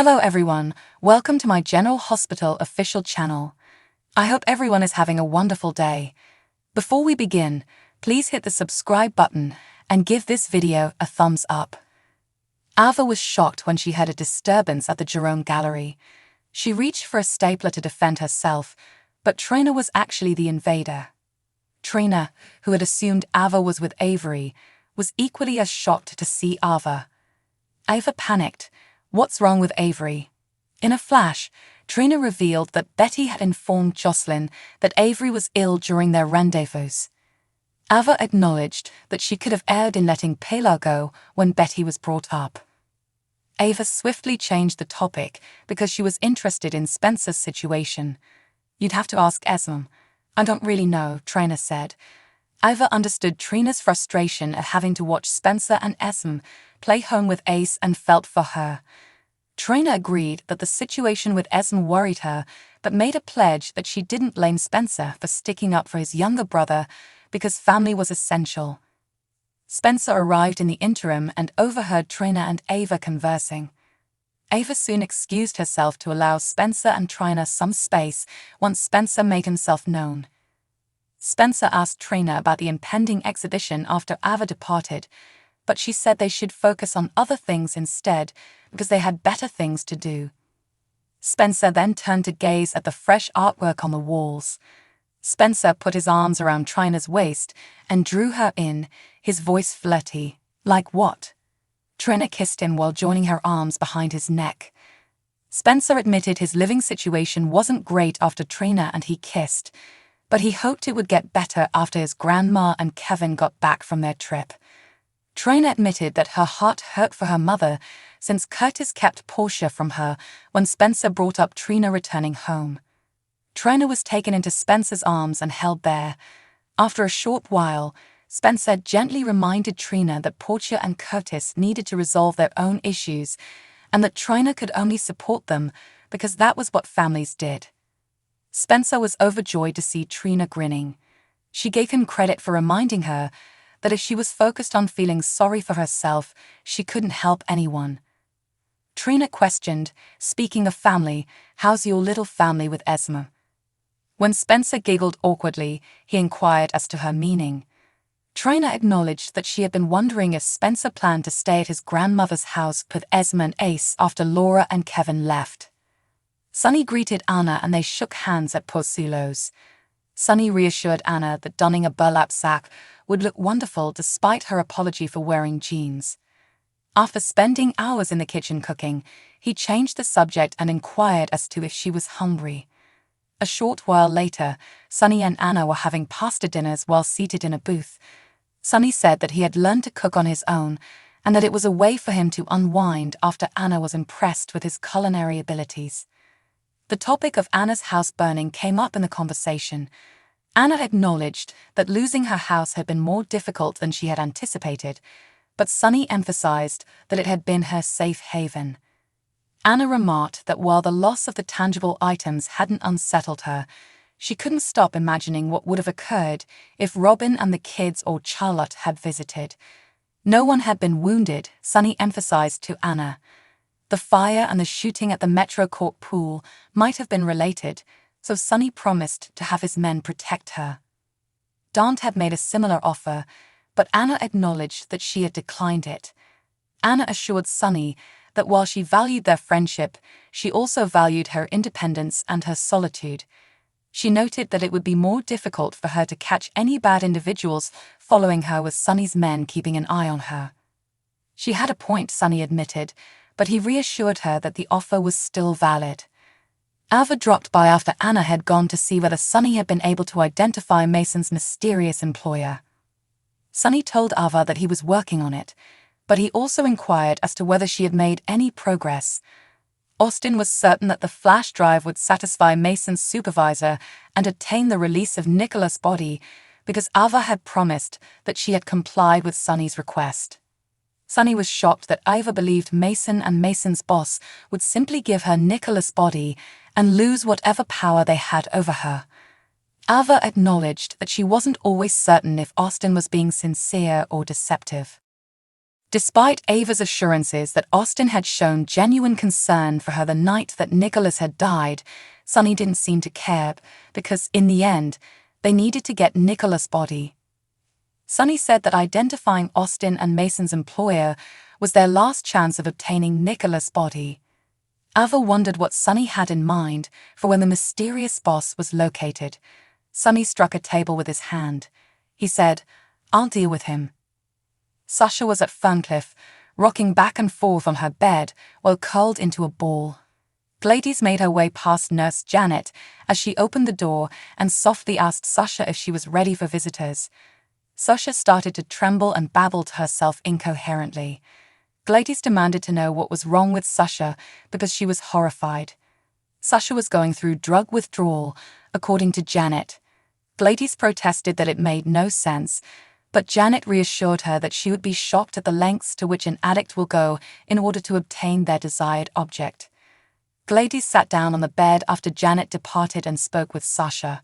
Hello everyone, welcome to my General Hospital official channel. I hope everyone is having a wonderful day. Before we begin, please hit the subscribe button and give this video a thumbs up. Ava was shocked when she heard a disturbance at the Jerome Gallery. She reached for a stapler to defend herself, but Trina was actually the invader. Trina, who had assumed Ava was with Avery, was equally as shocked to see Ava. Ava panicked. What's wrong with Avery? In a flash, Trina revealed that Betty had informed Jocelyn that Avery was ill during their rendezvous. Ava acknowledged that she could have erred in letting Pilar go when Betty was brought up. Ava swiftly changed the topic because she was interested in Spencer's situation. You'd have to ask Esme. I don't really know, Trina said. Ava understood Trina's frustration at having to watch Spencer and Esme play home with Ace and felt for her. Trina agreed that the situation with Esme worried her, but made a pledge that she didn't blame Spencer for sticking up for his younger brother because family was essential. Spencer arrived in the interim and overheard Trina and Ava conversing. Ava soon excused herself to allow Spencer and Trina some space once Spencer made himself known. Spencer asked Trina about the impending exhibition after Ava departed, but she said they should focus on other things instead because they had better things to do. Spencer then turned to gaze at the fresh artwork on the walls. Spencer put his arms around Trina's waist and drew her in, his voice flirty. Like what? Trina kissed him while joining her arms behind his neck. Spencer admitted his living situation wasn't great after Trina and he kissed, but he hoped it would get better after his grandma and Kevin got back from their trip. Trina admitted that her heart hurt for her mother since Curtis kept Portia from her when Spencer brought up Trina returning home. Trina was taken into Spencer's arms and held there. After a short while, Spencer gently reminded Trina that Portia and Curtis needed to resolve their own issues and that Trina could only support them because that was what families did. Spencer was overjoyed to see Trina grinning. She gave him credit for reminding her that if she was focused on feeling sorry for herself, she couldn't help anyone. Trina questioned, speaking of family, how's your little family with Esme? When Spencer giggled awkwardly, he inquired as to her meaning. Trina acknowledged that she had been wondering if Spencer planned to stay at his grandmother's house with Esme and Ace after Laura and Kevin left. Sunny greeted Anna and they shook hands at Porcilo's. Sunny reassured Anna that donning a burlap sack would look wonderful despite her apology for wearing jeans. After spending hours in the kitchen cooking, he changed the subject and inquired as to if she was hungry. A short while later, Sunny and Anna were having pasta dinners while seated in a booth. Sunny said that he had learned to cook on his own and that it was a way for him to unwind after Anna was impressed with his culinary abilities. The topic of Anna's house burning came up in the conversation. Anna acknowledged that losing her house had been more difficult than she had anticipated, but Sunny emphasized that it had been her safe haven. Anna remarked that while the loss of the tangible items hadn't unsettled her, she couldn't stop imagining what would have occurred if Robin and the kids or Charlotte had visited. No one had been wounded, Sunny emphasized to Anna. The fire and the shooting at the Metro Court pool might have been related, so Sunny promised to have his men protect her. Dante had made a similar offer, but Anna acknowledged that she had declined it. Anna assured Sunny that while she valued their friendship, she also valued her independence and her solitude. She noted that it would be more difficult for her to catch any bad individuals following her with Sunny's men keeping an eye on her. She had a point, Sunny admitted, but he reassured her that the offer was still valid. Ava dropped by after Anna had gone to see whether Sunny had been able to identify Mason's mysterious employer. Sunny told Ava that he was working on it, but he also inquired as to whether she had made any progress. Austin was certain that the flash drive would satisfy Mason's supervisor and obtain the release of Nicholas' body because Ava had promised that she had complied with Sunny's request. Sunny was shocked that Ava believed Mason and Mason's boss would simply give her Nicholas' body and lose whatever power they had over her. Ava acknowledged that she wasn't always certain if Austin was being sincere or deceptive. Despite Ava's assurances that Austin had shown genuine concern for her the night that Nicholas had died, Sonny didn't seem to care because, in the end, they needed to get Nicholas' body. Sonny said that identifying Austin and Mason's employer was their last chance of obtaining Nicholas' body. Ava wondered what Sonny had in mind for when the mysterious boss was located. Sonny struck a table with his hand. He said, "I'll deal with him." Sasha was at Ferncliff, rocking back and forth on her bed while curled into a ball. Gladys made her way past Nurse Janet as she opened the door and softly asked Sasha if she was ready for visitors. Sasha started to tremble and babbled to herself incoherently. Gladys demanded to know what was wrong with Sasha because she was horrified. Sasha was going through drug withdrawal, according to Janet. Gladys protested that it made no sense, but Janet reassured her that she would be shocked at the lengths to which an addict will go in order to obtain their desired object. Gladys sat down on the bed after Janet departed and spoke with Sasha.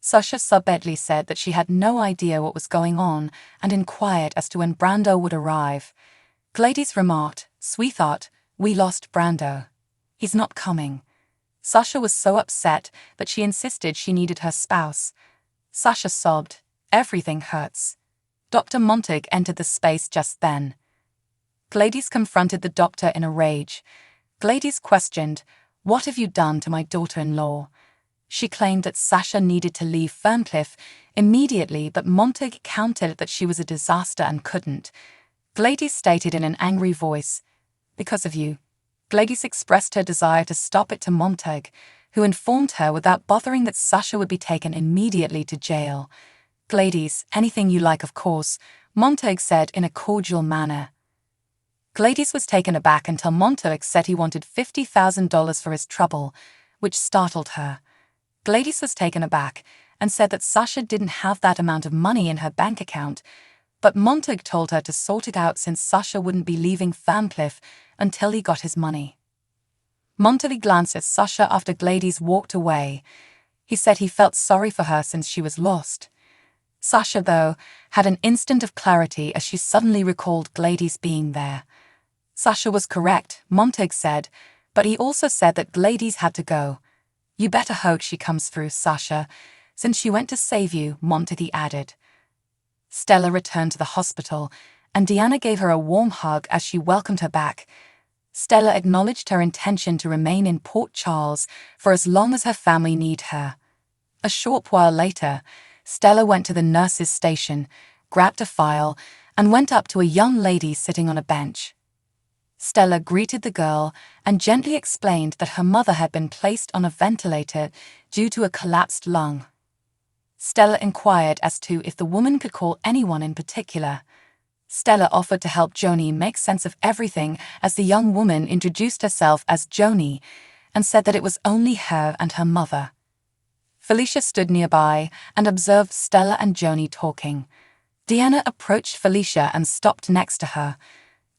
Sasha subtly said that she had no idea what was going on and inquired as to when Brando would arrive. Gladys remarked, "Sweetheart, we lost Brando. He's not coming." Sasha was so upset that she insisted she needed her spouse. Sasha sobbed, "Everything hurts." Dr. Montague entered the space just then. Gladys confronted the doctor in a rage. Gladys questioned, "What have you done to my daughter-in-law?" She claimed that Sasha needed to leave Ferncliff immediately, but Montague countered that she was a disaster and couldn't. Gladys stated in an angry voice, "Because of you." Gladys expressed her desire to stop it to Montague, who informed her without bothering that Sasha would be taken immediately to jail. "Gladys, anything you like, of course," Montague said in a cordial manner. Gladys was taken aback until Montague said he wanted $50,000 for his trouble, which startled her. Gladys was taken aback and said that Sasha didn't have that amount of money in her bank account, but Montague told her to sort it out since Sasha wouldn't be leaving Ferncliff until he got his money. Montague glanced at Sasha after Gladys walked away. He said he felt sorry for her since she was lost. Sasha, though, had an instant of clarity as she suddenly recalled Gladys being there. Sasha was correct, Montague said, but he also said that Gladys had to go. "You better hope she comes through, Sasha, since she went to save you," Montague added. Stella returned to the hospital, and Deanna gave her a warm hug as she welcomed her back. Stella acknowledged her intention to remain in Port Charles for as long as her family need her. A short while later, Stella went to the nurse's station, grabbed a file, and went up to a young lady sitting on a bench. Stella greeted the girl and gently explained that her mother had been placed on a ventilator due to a collapsed lung. Stella inquired as to if the woman could call anyone in particular. Stella offered to help Joni make sense of everything as the young woman introduced herself as Joni and said that it was only her and her mother. Felicia stood nearby and observed Stella and Joni talking. Deanna approached Felicia and stopped next to her.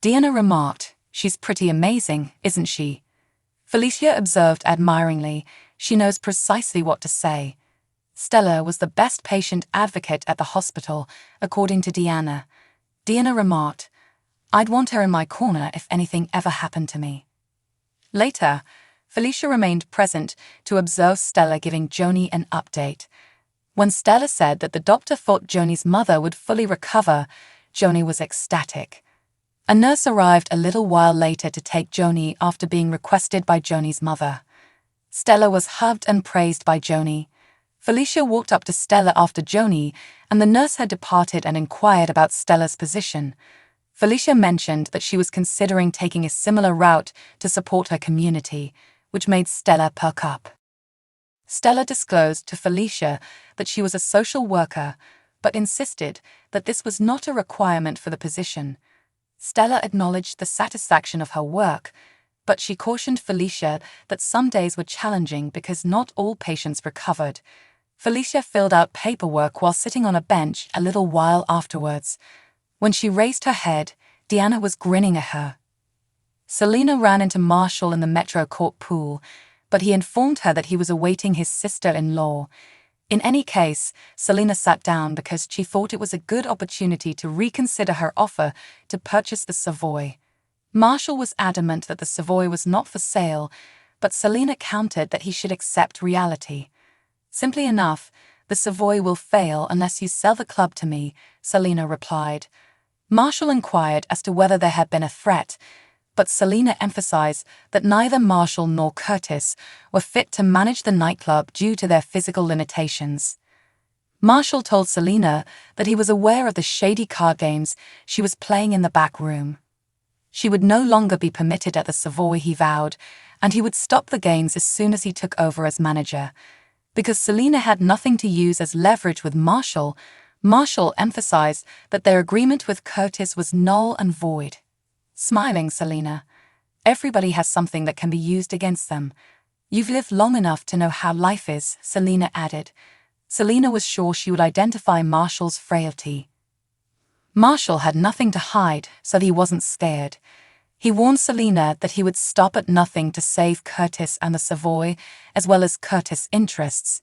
Deanna remarked, "She's pretty amazing, isn't she?" Felicia observed admiringly, "She knows precisely what to say." Stella was the best patient advocate at the hospital, according to Deanna. Deanna remarked, "I'd want her in my corner if anything ever happened to me." Later, Felicia remained present to observe Stella giving Joni an update. When Stella said that the doctor thought Joni's mother would fully recover, Joni was ecstatic. A nurse arrived a little while later to take Joni after being requested by Joni's mother. Stella was hugged and praised by Joni. Felicia walked up to Stella after Joni, and the nurse had departed and inquired about Stella's position. Felicia mentioned that she was considering taking a similar route to support her community, which made Stella perk up. Stella disclosed to Felicia that she was a social worker, but insisted that this was not a requirement for the position. Stella acknowledged the satisfaction of her work, but she cautioned Felicia that some days were challenging because not all patients recovered. Felicia filled out paperwork while sitting on a bench a little while afterwards. When she raised her head, Deanna was grinning at her. Selena ran into Marshall in the Metro Court pool, but he informed her that he was awaiting his sister-in-law. In any case, Selina sat down because she thought it was a good opportunity to reconsider her offer to purchase the Savoy. Marshall was adamant that the Savoy was not for sale, but Selina countered that he should accept reality. Simply enough, the Savoy will fail unless you sell the club to me, Selina replied. Marshall inquired as to whether there had been a threat, but Selina emphasized that neither Marshall nor Curtis were fit to manage the nightclub due to their physical limitations. Marshall told Selina that he was aware of the shady card games she was playing in the back room. She would no longer be permitted at the Savoy, he vowed, and he would stop the games as soon as he took over as manager. Because Selina had nothing to use as leverage with Marshall, Marshall emphasized that their agreement with Curtis was null and void. Smiling, Selina. Everybody has something that can be used against them. You've lived long enough to know how life is, Selina added. Selina was sure she would identify Marshall's frailty. Marshall had nothing to hide, so he wasn't scared. He warned Selina that he would stop at nothing to save Curtis and the Savoy, as well as Curtis' interests.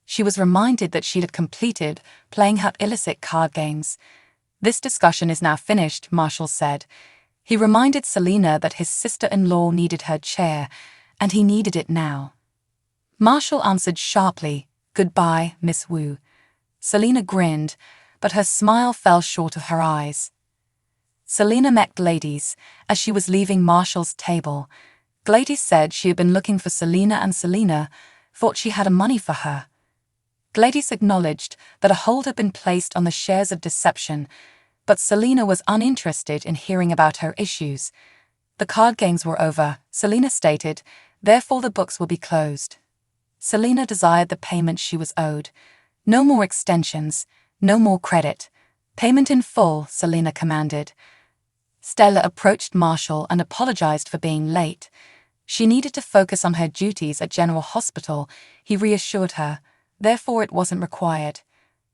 She was reminded that she had completed playing her illicit card games. This discussion is now finished, Marshall said. He reminded Selina that his sister-in-law needed her chair, and he needed it now. Marshall answered sharply, "Goodbye, Miss Wu." Selina grinned, but her smile fell short of her eyes. Selina met Gladys as she was leaving Marshall's table. Gladys said she had been looking for Selina and Selina thought she had money for her. Gladys acknowledged that a hold had been placed on the shares of Deception, but Selina was uninterested in hearing about her issues. The card games were over, Selina stated, therefore the books will be closed. Selina desired the payment she was owed. No more extensions, no more credit. Payment in full, Selina commanded. Stella approached Marshall and apologized for being late. She needed to focus on her duties at General Hospital, he reassured her, therefore it wasn't required.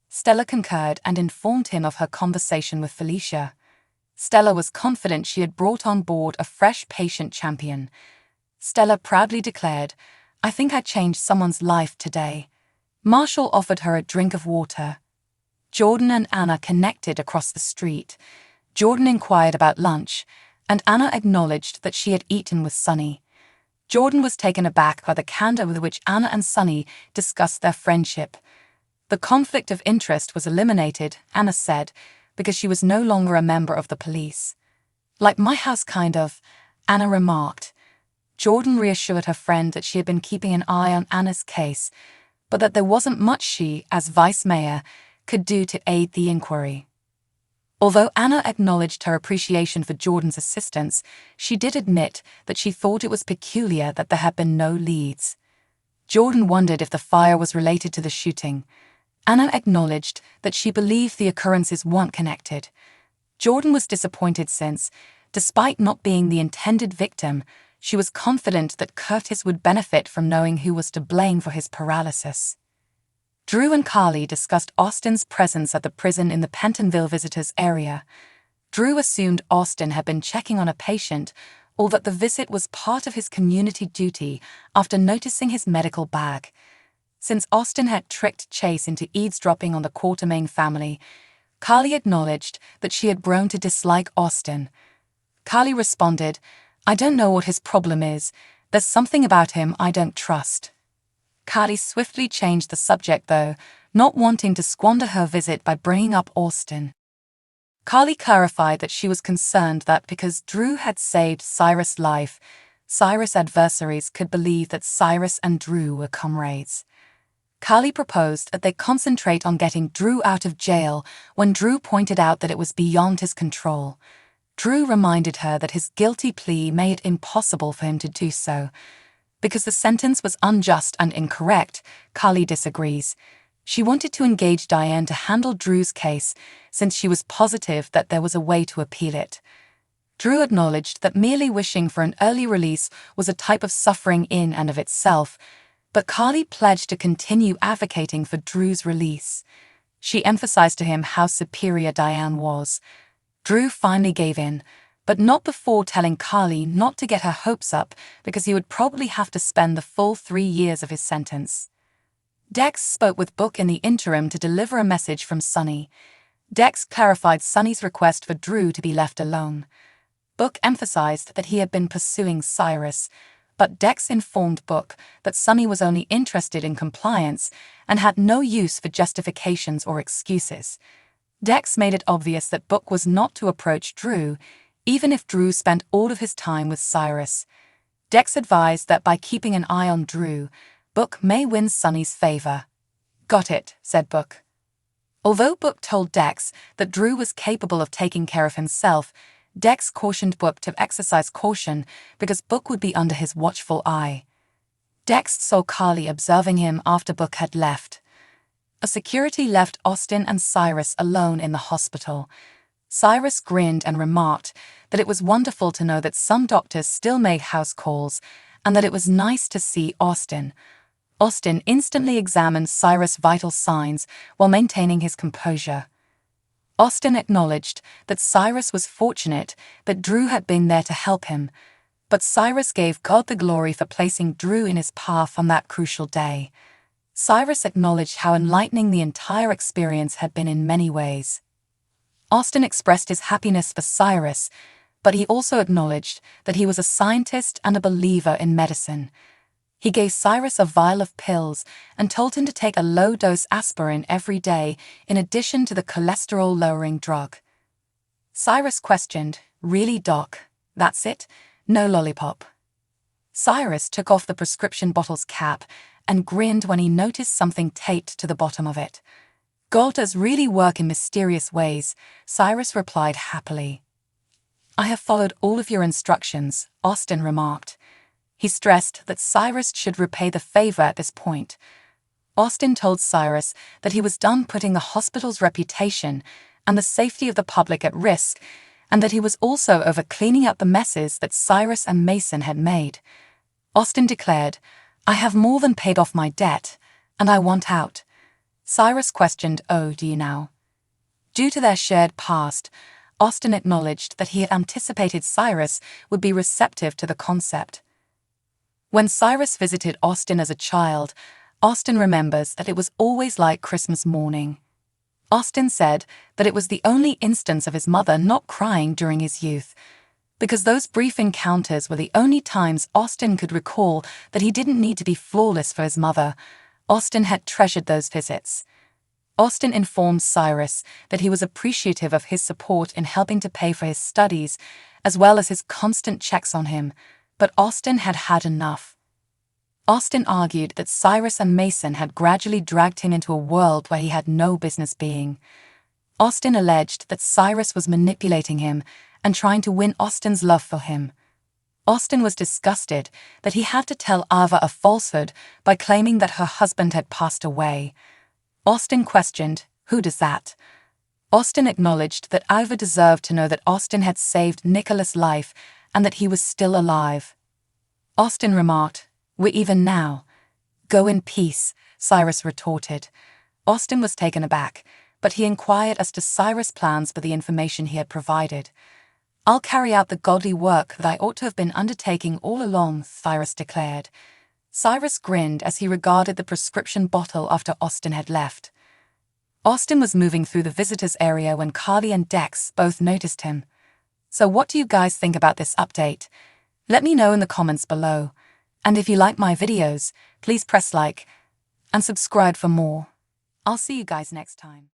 Stella concurred and informed him of her conversation with Felicia. Stella was confident she had brought on board a fresh patient champion. Stella proudly declared, "I think I changed someone's life today." Marshall offered her a drink of water. Jordan and Anna connected across the street. Jordan inquired about lunch, and Anna acknowledged that she had eaten with Sunny. Jordan was taken aback by the candor with which Anna and Sunny discussed their friendship. The conflict of interest was eliminated, Anna said, because she was no longer a member of the police. "Like my house, kind of," Anna remarked. Jordan reassured her friend that she had been keeping an eye on Anna's case, but that there wasn't much she, as vice mayor, could do to aid the inquiry. Although Anna acknowledged her appreciation for Jordan's assistance, she did admit that she thought it was peculiar that there had been no leads. Jordan wondered if the fire was related to the shooting. Anna acknowledged that she believed the occurrences weren't connected. Jordan was disappointed since, despite not being the intended victim, she was confident that Curtis would benefit from knowing who was to blame for his paralysis. Drew and Carly discussed Austin's presence at the prison in the Pentonville visitors area. Drew assumed Austin had been checking on a patient, or that the visit was part of his community duty after noticing his medical bag. Since Austin had tricked Chase into eavesdropping on the Quartermain family, Carly acknowledged that she had grown to dislike Austin. Carly responded, "I don't know what his problem is. There's something about him I don't trust." Carly swiftly changed the subject though, not wanting to squander her visit by bringing up Austin. Carly clarified that she was concerned that because Drew had saved Cyrus' life, Cyrus' adversaries could believe that Cyrus and Drew were comrades. Carly proposed that they concentrate on getting Drew out of jail when Drew pointed out that it was beyond his control. Drew reminded her that his guilty plea made it impossible for him to do so. Because the sentence was unjust and incorrect, Carly disagrees. She wanted to engage Diane to handle Drew's case since she was positive that there was a way to appeal it. Drew acknowledged that merely wishing for an early release was a type of suffering in and of itself, but Carly pledged to continue advocating for Drew's release. She emphasized to him how superior Diane was. Drew finally gave in, but not before telling Carly not to get her hopes up because he would probably have to spend the full 3 years of his sentence. Dex spoke with Book in the interim to deliver a message from Sunny. Dex clarified Sunny's request for Drew to be left alone. Book emphasized that he had been pursuing Cyrus, but Dex informed Book that Sunny was only interested in compliance and had no use for justifications or excuses. Dex made it obvious that Book was not to approach Drew, even if Drew spent all of his time with Cyrus. Dex advised that by keeping an eye on Drew, Book may win Sunny's favor. "Got it," said Book. Although Book told Dex that Drew was capable of taking care of himself, Dex cautioned Book to exercise caution because Book would be under his watchful eye. Dex saw Carly observing him after Book had left. A security left Austin and Cyrus alone in the hospital. Cyrus grinned and remarked that it was wonderful to know that some doctors still made house calls and that it was nice to see Austin. Austin instantly examined Cyrus' vital signs while maintaining his composure. Austin acknowledged that Cyrus was fortunate that Drew had been there to help him, but Cyrus gave God the glory for placing Drew in his path on that crucial day. Cyrus acknowledged how enlightening the entire experience had been in many ways. Austin expressed his happiness for Cyrus, but he also acknowledged that he was a scientist and a believer in medicine. He gave Cyrus a vial of pills and told him to take a low-dose aspirin every day in addition to the cholesterol-lowering drug. Cyrus questioned, "Really, Doc? That's it? No lollipop?" Cyrus took off the prescription bottle's cap and grinned when he noticed something taped to the bottom of it. "God does really work in mysterious ways," Cyrus replied happily. "I have followed all of your instructions," Austin remarked. He stressed that Cyrus should repay the favor at this point. Austin told Cyrus that he was done putting the hospital's reputation and the safety of the public at risk, and that he was also over cleaning up the messes that Cyrus and Mason had made. Austin declared, "I have more than paid off my debt, and I want out." Cyrus questioned, "Oh, do you now?" Due to their shared past, Austin acknowledged that he had anticipated Cyrus would be receptive to the concept. When Cyrus visited Austin as a child, Austin remembers that it was always like Christmas morning. Austin said that it was the only instance of his mother not crying during his youth. Because those brief encounters were the only times Austin could recall that he didn't need to be flawless for his mother, Austin had treasured those visits. Austin informed Cyrus that he was appreciative of his support in helping to pay for his studies, as well as his constant checks on him, but Austin had had enough. Austin argued that Cyrus and Mason had gradually dragged him into a world where he had no business being. Austin alleged that Cyrus was manipulating him and trying to win Austin's love for him. Austin was disgusted that he had to tell Ava a falsehood by claiming that her husband had passed away. Austin questioned, "Who does that?" Austin acknowledged that Ava deserved to know that Austin had saved Nicholas' life and that he was still alive. Austin remarked, "We're even now." "Go in peace," Cyrus retorted. Austin was taken aback, but he inquired as to Cyrus' plans for the information he had provided. "I'll carry out the godly work that I ought to have been undertaking all along," Cyrus declared. Cyrus grinned as he regarded the prescription bottle after Austin had left. Austin was moving through the visitors area when Carly and Dex both noticed him. So what do you guys think about this update? Let me know in the comments below. And if you like my videos, please press like and subscribe for more. I'll see you guys next time.